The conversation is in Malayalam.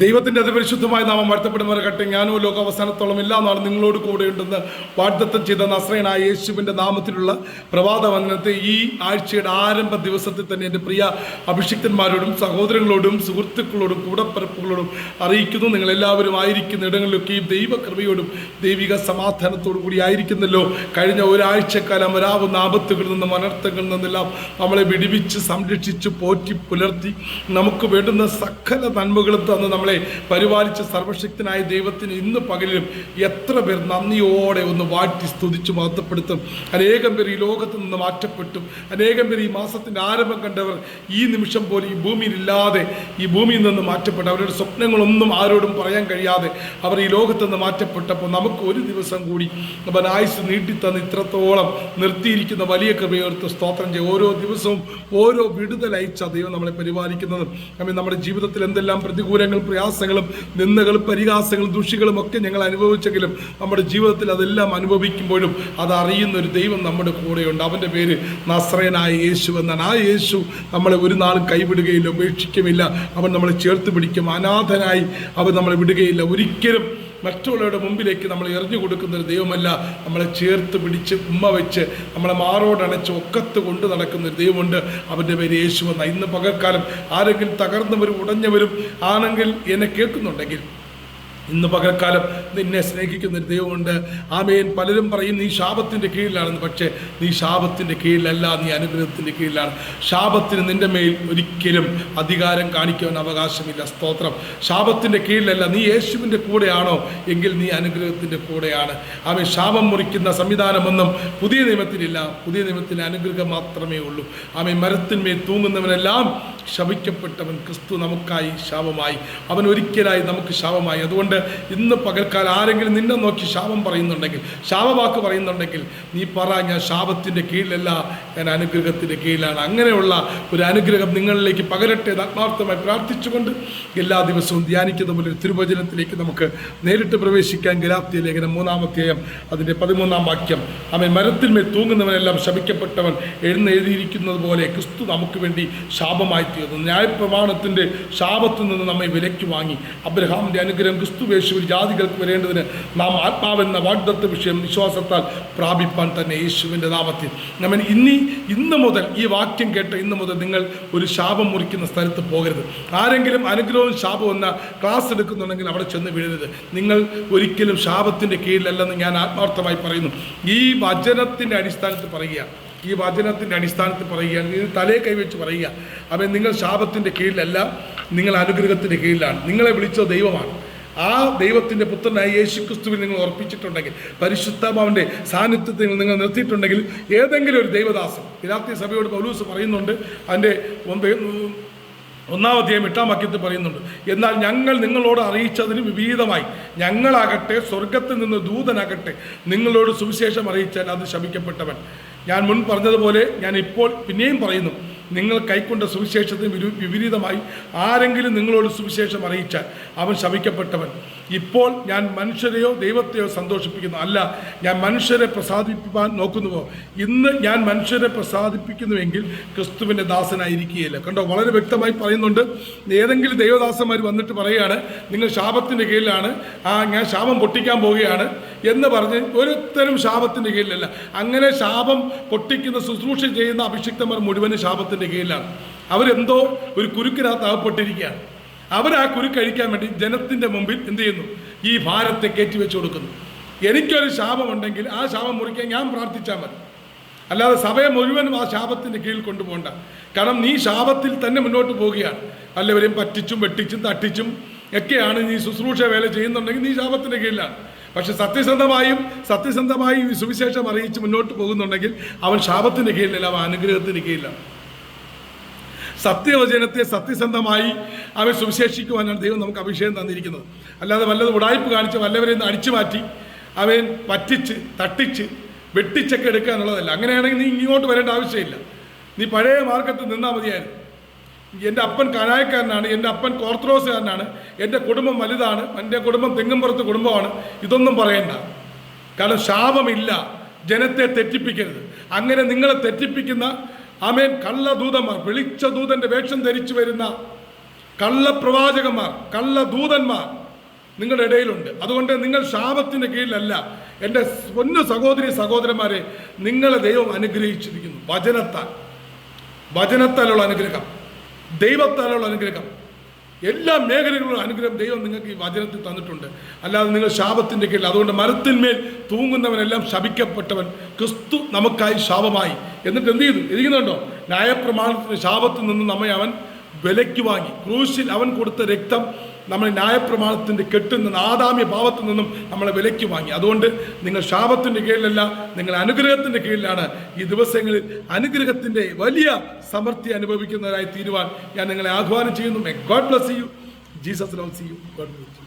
ദൈവത്തിൻ്റെ അതിപരിശുദ്ധമായ നാമം വാഴ്ത്തപ്പെടുന്നവരട്ടെ. ഞാനോ ലോക അവസാനത്തോളം എല്ലാ നാളും നിങ്ങളോട് കൂടെയുണ്ടെന്ന് വാഗ്ദത്തം ചെയ്ത നസ്രയനായ യേശുവിൻ്റെ നാമത്തിലുള്ള പ്രഭാത വന്ദനത്തെ ഈ ആഴ്ചയുടെ ആരംഭ ദിവസത്തിൽ തന്നെ എൻ്റെ പ്രിയ അഭിഷിക്തന്മാരോടും സഹോദരങ്ങളോടും സുഹൃത്തുക്കളോടും കൂടപ്പിറപ്പുകളോടും അറിയിക്കുന്നു. നിങ്ങളെല്ലാവരും ആയിരിക്കുന്ന ഇടങ്ങളിലൊക്കെയും ദൈവകൃപയോടും ദൈവിക സമാധാനത്തോടു കൂടി ആയിരിക്കുന്നല്ലോ. കഴിഞ്ഞ ഒരാഴ്ചക്കാലം വരാവുന്ന ആപത്തുകളിൽ നിന്നും അനർത്ഥങ്ങളിൽ നിന്നെല്ലാം നമ്മളെ വിടുവിച്ച് സംരക്ഷിച്ച് പോറ്റി പുലർത്തി നമുക്ക് വേണ്ടുന്ന സകല നന്മകളും തന്ന് നമ്മളെ പരിപാലിച്ച സർവശക്തനായ ദൈവത്തിന് ഇന്ന് പകലിലും എത്ര പേർ നന്ദിയോടെ ഒന്ന് വാഴ്ത്തി സ്തുതിച്ച് മഹത്വപ്പെടുത്തും. അനേകം പേർ ഈ ലോകത്ത് നിന്ന് മാറ്റപ്പെട്ടും അനേകം പേർ ഈ മാസത്തിൻ്റെ ആരംഭം കണ്ടവർ ഈ നിമിഷം പോലെ ഈ ഭൂമിയിലില്ലാതെ ഈ ഭൂമിയിൽ നിന്ന് മാറ്റപ്പെട്ട അവരുടെ സ്വപ്നങ്ങളൊന്നും ആരോടും പറയാൻ കഴിയാതെ അവർ ഈ ലോകത്ത് നിന്ന് മാറ്റപ്പെട്ടപ്പോൾ നമുക്ക് ഒരു ദിവസം കൂടി അവൻ ആയുസ് നീട്ടിത്തന്ന് ഇത്രത്തോളം നിർത്തിയിരിക്കുന്ന വലിയ കൃപയോർത്ത് സ്തോത്രം ചെയ്യും. ഓരോ ദിവസവും ഓരോ വിടുതലയച്ച ദൈവം നമ്മളെ പരിപാലിക്കുന്നതും നമ്മുടെ ജീവിതത്തിൽ എന്തെല്ലാം പ്രതികൂലങ്ങൾ പ്രയാസങ്ങളും നിന്ദകളും പരിഹാസങ്ങളും ദുഷികളും ഒക്കെ ഞങ്ങൾ അനുഭവിച്ചെങ്കിലും നമ്മുടെ ജീവിതത്തിൽ അതെല്ലാം അനുഭവിക്കുമ്പോഴും അതറിയുന്ന ഒരു ദൈവം നമ്മുടെ കൂടെയുണ്ട്. അവൻ്റെ പേര് നസ്രയനായ യേശു എന്നാണ്. ആ യേശു നമ്മളെ ഒരു നാളും കൈവിടുകയില്ല, ഉപേക്ഷിക്കുമില്ല. അവൻ നമ്മളെ ചേർത്ത് പിടിക്കും. അനാഥനായി അവൻ നമ്മളെ വിടുകയില്ല. ഒരിക്കലും മറ്റുള്ളവരുടെ മുമ്പിലേക്ക് നമ്മൾ എറിഞ്ഞു കൊടുക്കുന്നൊരു ദൈവമല്ല. നമ്മളെ ചേർത്ത് പിടിച്ച് ഉമ്മ വെച്ച് നമ്മളെ മാറോടണച്ച് ഒക്കത്ത് കൊണ്ട് നടക്കുന്നൊരു ദൈവമുണ്ട്. അവൻ്റെ പേര് യേശു എന്ന. ഇന്ന് പകൽക്കാലം ആരെങ്കിലും തകർന്നവരും ഉടഞ്ഞവരും ആണെങ്കിൽ എന്നെ കേൾക്കുന്നുണ്ടെങ്കിൽ ഇന്ന് പകൽക്കാലം നിന്നെ സ്നേഹിക്കുന്നൊരു ദൈവമുണ്ട്. ആമേൻ. പലരും പറയും നീ ശാപത്തിൻ്റെ കീഴിലാണെന്ന്. പക്ഷേ നീ ശാപത്തിൻ്റെ കീഴിലല്ല, നീ അനുഗ്രഹത്തിൻ്റെ കീഴിലാണ്. ശാപത്തിന് നിൻ്റെ മേൽ ഒരിക്കലും അധികാരം കാണിക്കുവാൻ അവകാശമില്ല. സ്തോത്രം. ശാപത്തിൻ്റെ കീഴിലല്ല. നീ യേശുവിൻ്റെ കൂടെയാണോ എങ്കിൽ നീ അനുഗ്രഹത്തിൻ്റെ കൂടെയാണ്. ആമേൻ. ശാപം മുറിക്കുന്ന സംവിധാനമൊന്നും പുതിയ നിയമത്തിലില്ല. പുതിയ നിയമത്തിന് അനുഗ്രഹം മാത്രമേ ഉള്ളൂ. ആമേൻ. മരത്തിന്മേൽ തൂങ്ങുന്നവനെല്ലാം ശപിക്കപ്പെട്ടവൻ. ക്രിസ്തു നമുക്കായി ശാപമായി. അവൻ ഒരിക്കലായി നമുക്ക് ശാപമായി. അതുകൊണ്ട് ഇന്ന് പകൽക്കാലം ആരെങ്കിലും നിന്നെ നോക്കി ശാപം പറയുന്നുണ്ടെങ്കിൽ, ശാപവാക്ക് പറയുന്നുണ്ടെങ്കിൽ നീ പറ, ഞാൻ ശാപത്തിൻ്റെ കീഴിലല്ല, ഞാൻ അനുഗ്രഹത്തിൻ്റെ കീഴിലാണ്. അങ്ങനെയുള്ള ഒരു അനുഗ്രഹം നിങ്ങളിലേക്ക് പകരട്ടെ ആത്മാർത്ഥമായി പ്രാർത്ഥിച്ചുകൊണ്ട് എല്ലാ ദിവസവും ധ്യാനിക്കുന്ന പോലെ തിരുവചനത്തിലേക്ക് നമുക്ക് നേരിട്ട് പ്രവേശിക്കാൻ. ഗലാത്യ ലേഖനം 3-ാം അധ്യായം അതിൻ്റെ 13-ാം വാക്യം. അവൻ മരത്തിന്മേൽ തൂങ്ങുന്നവനെല്ലാം ശപിക്കപ്പെട്ടവൻ എഴുന്നേതിയിരിക്കുന്നത് പോലെ ക്രിസ്തു നമുക്ക് വേണ്ടി ശാപമായി തീർന്നു. ന്യായപ്രമാണത്തിൻ്റെ ശാപത്തിൽ നിന്ന് നമ്മെ വിലയ്ക്ക് വാങ്ങി അബ്രഹാമിൻ്റെ അനുഗ്രഹം ക്രിസ്തു യേശുവിൽ ജാതികൾക്ക് വരേണ്ടതിന് നാം ആത്മാവെന്ന വാഗ്ദത്ത വിഷയം വിശ്വാസത്താൽ പ്രാപിപ്പാൻ തന്നെ യേശുവിൻ്റെ നാമത്തിൽ. നമ്മൾ ഇന്ന് മുതൽ ഈ വാക്യം കേട്ട ഇന്ന് മുതൽ നിങ്ങൾ ഒരു ശാപം മുറിക്കുന്ന സ്ഥലത്ത് പോകരുത്. ആരെങ്കിലും അനുഗ്രഹവും ശാപവും എന്ന ക്ലാസ് എടുക്കുന്നുണ്ടെങ്കിൽ അവിടെ ചെന്ന് വീഴരുത്. നിങ്ങൾ ഒരിക്കലും ശാപത്തിൻ്റെ കീഴിലല്ലെന്ന് ഞാൻ ആത്മാർത്ഥമായി പറയുന്നു. ഈ വചനത്തിൻ്റെ അടിസ്ഥാനത്തിൽ പറയുക, ഈ വചനത്തിൻ്റെ അടിസ്ഥാനത്തിൽ പറയുകയാണ്. നിങ്ങൾ തലയെ കൈവച്ച് പറയുക, അവൻ നിങ്ങൾ ശാപത്തിൻ്റെ കീഴിലല്ല, നിങ്ങൾ അനുഗ്രഹത്തിൻ്റെ കീഴിലാണ്. നിങ്ങളെ വിളിച്ച ദൈവമാണ്. ആ ദൈവത്തിൻ്റെ പുത്രനായ യേശു ക്രിസ്തുവിൽ നിങ്ങൾ ഉറപ്പിച്ചിട്ടുണ്ടെങ്കിൽ, പരിശുദ്ധാത്മാവിൻ്റെ സാന്നിധ്യത്തിൽ നിങ്ങൾ നിർത്തിയിട്ടുണ്ടെങ്കിൽ, ഏതെങ്കിലും ഒരു ദൈവദാസൻ ഗലാത്യ സഭയോട് പൗലോസ് പറയുന്നുണ്ട്, അതിൻ്റെ 1-ാം അധ്യായം 8-ാം വാക്യത്തിൽ പറയുന്നുണ്ട്, എന്നാൽ ഞങ്ങൾ നിങ്ങളോട് അറിയിച്ചതിന് വിപരീതമായി ഞങ്ങളാകട്ടെ സ്വർഗത്തിൽ നിന്ന് ദൂതനാകട്ടെ നിങ്ങളോട് സുവിശേഷം അറിയിച്ചാൽ അത് ശപിക്കപ്പെട്ടവൻ. ഞാൻ മുൻ പറഞ്ഞതുപോലെ ഞാൻ ഇപ്പോൾ പിന്നെയും പറയുന്നു, നിങ്ങൾ കൈക്കൊണ്ട സുവിശേഷത്തിന് വിപരീതമായി ആരെങ്കിലും നിങ്ങളോട് സുവിശേഷം അറിയിച്ചാൽ അവൻ ശപിക്കപ്പെട്ടവൻ. ഇപ്പോൾ ഞാൻ മനുഷ്യരെയോ ദൈവത്തെയോ സന്തോഷിപ്പിക്കുന്നു, അല്ല, ഞാൻ മനുഷ്യരെ പ്രസാദിപ്പിക്കാൻ നോക്കുന്നുവോ? ഇന്ന് ഞാൻ മനുഷ്യരെ പ്രസാദിപ്പിക്കുന്നുവെങ്കിൽ ക്രിസ്തുവിൻ്റെ ദാസനായിരിക്കുകയില്ല. കണ്ടോ, വളരെ വ്യക്തമായി പറയുന്നുണ്ട്. ഏതെങ്കിലും ദൈവദാസന്മാർ വന്നിട്ട് പറയുകയാണ് നിങ്ങൾ ശാപത്തിൻ്റെ കീഴിലാണ്, ഞാൻ ശാപം പൊട്ടിക്കാൻ പോവുകയാണ് എന്ന് പറഞ്ഞ് ഒരുത്തരും ശാപത്തിൻ്റെ കീഴിലല്ല. അങ്ങനെ ശാപം പൊട്ടിക്കുന്ന ശുശ്രൂഷ ചെയ്യുന്ന അഭിഷിക്തന്മാർ മുഴുവനും ശാപത്തിൻ്റെ കീഴിലാണ്. അവരെന്തോ ഒരു കുരുക്കിനകത്ത് അകപ്പെട്ടിരിക്കുകയാണ്. അവരാ കുരുക്കഴിക്കാൻ വേണ്ടി ജനത്തിൻ്റെ മുമ്പിൽ എന്ത് ചെയ്യുന്നു? ഈ ഭാരത്തെ കയറ്റി വെച്ച് കൊടുക്കുന്നു. എനിക്കൊരു ശാപമുണ്ടെങ്കിൽ ആ ശാപം മുറിക്കാൻ ഞാൻ പ്രാർത്ഥിച്ചാൽ മതി, അല്ലാതെ സഭയെ മുഴുവനും ആ ശാപത്തിൻ്റെ കീഴിൽ കൊണ്ടുപോകണ്ട. കാരണം നീ ശാപത്തിൽ തന്നെ മുന്നോട്ട് പോവുകയാണ്. എല്ലാവരെയും പറ്റിച്ചും വെട്ടിച്ചും തട്ടിച്ചും ഒക്കെയാണ് നീ ശുശ്രൂഷ വേല ചെയ്യുന്നുണ്ടെങ്കിൽ നീ ശാപത്തിൻ്റെ കീഴിലാണ്. പക്ഷെ സത്യസന്ധമായി സുവിശേഷം അറിയിച്ച് മുന്നോട്ട് പോകുന്നുണ്ടെങ്കിൽ അവൻ ശാപത്തിൻ്റെ കീഴിലല്ല, അവൻ അനുഗ്രഹത്തിൻ്റെ കീഴിലാണ്. സത്യവചനത്തെ സത്യസന്ധമായി അവൻ സുവിശേഷിക്കുവാനാണ് ദൈവം നമുക്ക് അഭിഷേകം തന്നിരിക്കുന്നത്. അല്ലാതെ വല്ലതും ഉടായ്പ് കാണിച്ച് വല്ലവരെയും അടിച്ചു മാറ്റി അവൻ പറ്റിച്ച് തട്ടിച്ച് വെട്ടിച്ചൊക്കെ എടുക്കുക എന്നുള്ളതല്ല. അങ്ങനെയാണെങ്കിൽ നീ ഇങ്ങോട്ട് വരേണ്ട ആവശ്യമില്ല. നീ പഴയ മാർഗത്തിൽ നിന്നാൽ മതിയായിരുന്നു. എൻ്റെ അപ്പൻ കനായക്കാരനാണ്, എൻ്റെ അപ്പൻ ഓർത്തഡോക്സുകാരനാണ്, എൻ്റെ കുടുംബം വലുതാണ്, എൻ്റെ കുടുംബം തെങ്ങുംപുറത്ത് കുടുംബമാണ്, ഇതൊന്നും പറയണ്ട. കാരണം ശാപമില്ല. ജനത്തെ തെറ്റിപ്പിക്കരുത്. അങ്ങനെ നിങ്ങളെ തെറ്റിപ്പിക്കുന്ന ആമേൻ കള്ളദൂതന്മാർ, വിളിച്ച ദൂതൻ്റെ വേഷം ധരിച്ചു വരുന്ന കള്ളപ്രവാചകന്മാർ, കള്ളദൂതന്മാർ നിങ്ങളുടെ ഇടയിലുണ്ട്. അതുകൊണ്ട് നിങ്ങൾ ശാപത്തിൻ്റെ കീഴിലല്ല. എൻ്റെ പൊന്നു സഹോദരി സഹോദരന്മാരെ, നിങ്ങളെ ദൈവം അനുഗ്രഹിച്ചിരിക്കുന്നു. വചനത്താലുള്ള അനുഗ്രഹം, ദൈവത്താലുള്ള അനുഗ്രഹം, എല്ലാ മേഖലകളിലുള്ള അനുഗ്രഹം ദൈവം നിങ്ങൾക്ക് ഈ വചനത്തിൽ തന്നിട്ടുണ്ട്. അല്ലാതെ നിങ്ങൾ ശാപത്തിൻ്റെ കീഴിൽ. അതുകൊണ്ട് മരത്തിന്മേൽ തൂങ്ങുന്നവനെല്ലാം ശപിക്കപ്പെട്ടവൻ, ക്രിസ്തു നമുക്കായി ശാപമായി. എന്നിട്ട് എന്ത് ചെയ്തു? ഇരിക്കുന്നുണ്ടോ? ന്യായപ്രമാണത്തിന് ശാപത്തിൽ നിന്ന് നമ്മെ അവൻ വിലയ്ക്ക് വാങ്ങി. ക്രൂശിൽ അവൻ കൊടുത്ത രക്തം നമ്മൾ ന്യായപ്രമാണത്തിൻ്റെ കെട്ടിൽ നിന്ന്, ആദാമ്യ ഭാവത്തിൽ നിന്നും നമ്മളെ വിലയ്ക്ക് വാങ്ങി. അതുകൊണ്ട് നിങ്ങൾ ശാപത്തിൻ്റെ കീഴിലല്ല, നിങ്ങൾ അനുഗ്രഹത്തിൻ്റെ കീഴിലാണ്. ഈ ദിവസങ്ങളിൽ അനുഗ്രഹത്തിൻ്റെ വലിയ സമൃദ്ധി അനുഭവിക്കുന്നവരായി തീരുവാൻ ഞാൻ നിങ്ങളെ ആഹ്വാനം ചെയ്യുന്നു. May God bless you. Jesus loves you. God bless you.